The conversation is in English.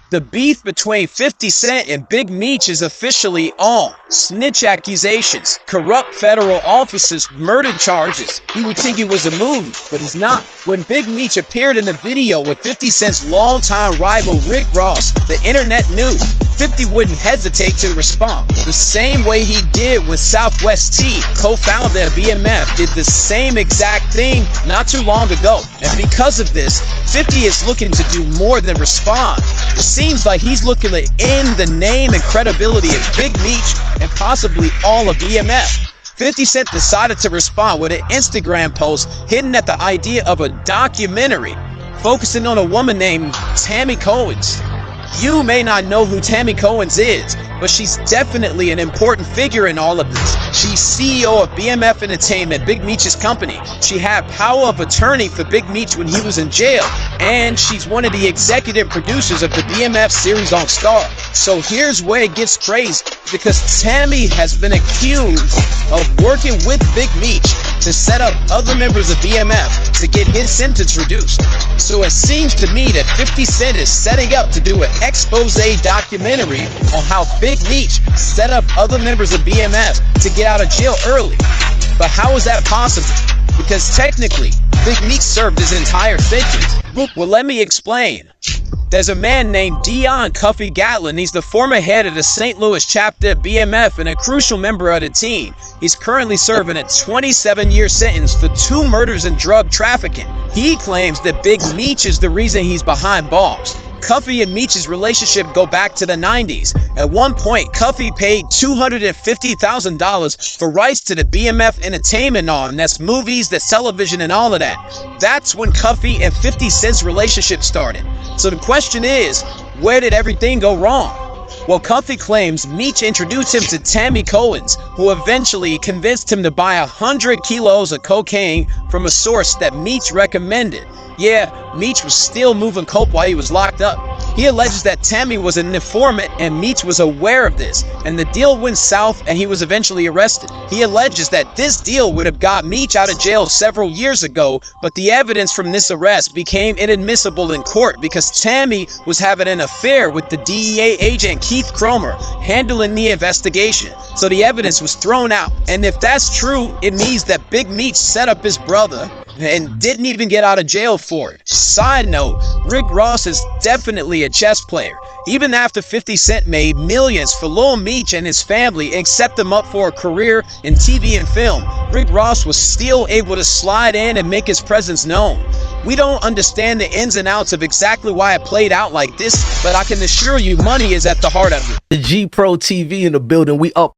The beef between 50 Cent and Big Meech is officially on. Snitch accusations, corrupt federal officers, murder charges. You would think it was a movie, but it's not. When Big Meech appeared in the video with 50 Cent's longtime rival Rick Ross, the internet knew 50 wouldn't hesitate to respond. The same way he did with Southwest T, co-founder of BMF, did the same exact thing not too long ago. And because of this, 50 is looking to do more than respond. It seems like he's looking to end the name and credibility of Big Meech and possibly all of BMF. 50 Cent decided to respond with an Instagram post hinting at the idea of a documentary focusing on a woman named Tammy Cohen's. You may not know who Tammy Cohen's is, but she's definitely an important figure in all of this. She's CEO of BMF Entertainment, Big Meech's company. She had power of attorney for Big Meech when he was in jail, and she's one of the executive producers of the BMF series on Star. So here's where it gets crazy, because Tammy has been accused of working with Big Meech to set up other members of BMF to get his sentence reduced. So it seems to me that 50 Cent is setting up to do an expose documentary on how Big Meech set up other members of BMF to get out of jail early. But how is that possible? Because technically, Big Meech served his entire sentence. Well, let me explain. There's a man named Dion Cuffy Gatlin. He's the former head of the St. Louis chapter of BMF and a crucial member of the team. He's currently serving a 27-year sentence for 2 murders and drug trafficking. He claims that Big Meech is the reason he's behind bars. Cuffy and Meech's relationship go back to the 90s. At one point, Cuffy paid $250,000 for rights to the BMF entertainment arm. That's movies, that's television, and all of that. That's when Cuffy and 50 Cent's relationship started. So the question is, where did everything go wrong? Well, Cuffy claims Meech introduced him to Tammy Cohen's, who eventually convinced him to buy 100 kilos of cocaine from a source that Meech recommended. Yeah, Meech was still moving coke while he was locked up. He alleges that Tammy was an informant and Meech was aware of this, and the deal went south and he was eventually arrested. He alleges that this deal would have got Meech out of jail several years ago, but the evidence from this arrest became inadmissible in court because Tammy was having an affair with the DEA agent Keith Cromer, handling the investigation. So the evidence was thrown out. And if that's true, it means that Big Meech set up his brother and didn't even get out of jail for it. Side note, Rick Ross is definitely a chess player. Even after 50 Cent made millions for Lil Meech and his family and set them up for a career in TV and film, Rick Ross was still able to slide in and make his presence known. We don't understand the ins and outs of exactly why it played out like this, but I can assure you money is at the heart of it. The G Pro TV in the building, we up